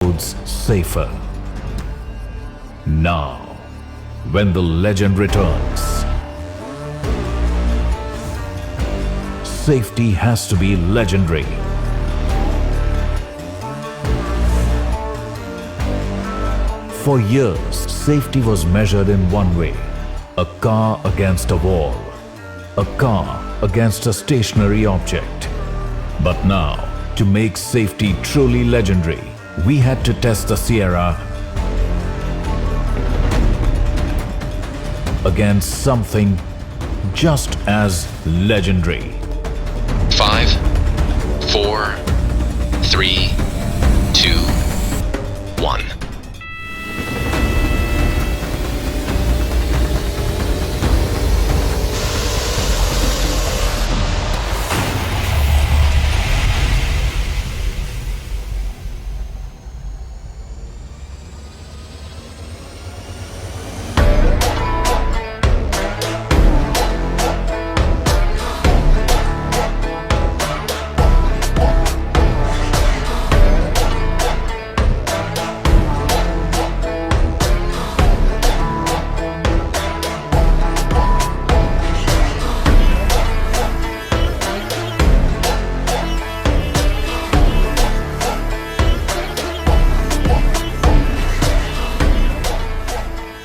roads safer. Now, when the legend returns, safety has to be legendary. For years, safety was measured in one way: a car against a wall, a car against a stationary object. But now, to make safety truly legendary, we had to test the Sierra against something just as legendary. 5, 4, 3, 2, 1.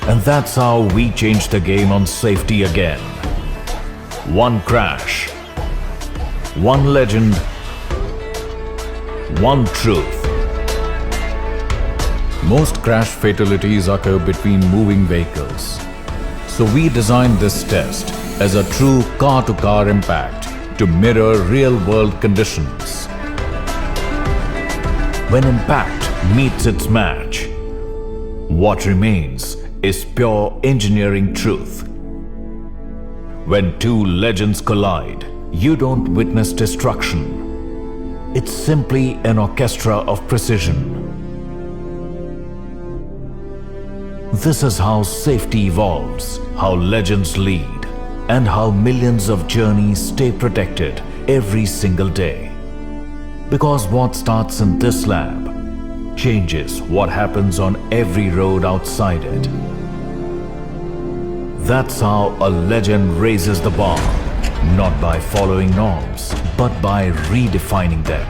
And that's how we changed the game on safety again. One crash, one legend, one truth. Most crash fatalities occur between moving vehicles. So we designed this test as a true car-to-car impact to mirror real-world conditions. When impact meets its match, what remains is pure engineering truth. When two legends collide, you don't witness destruction. It's simply an orchestra of precision. This is how safety evolves, how legends lead, and how millions of journeys stay protected every single day. Because what starts in this lab changes what happens on every road outside it. That's how a legend raises the bar, not by following norms, but by redefining them.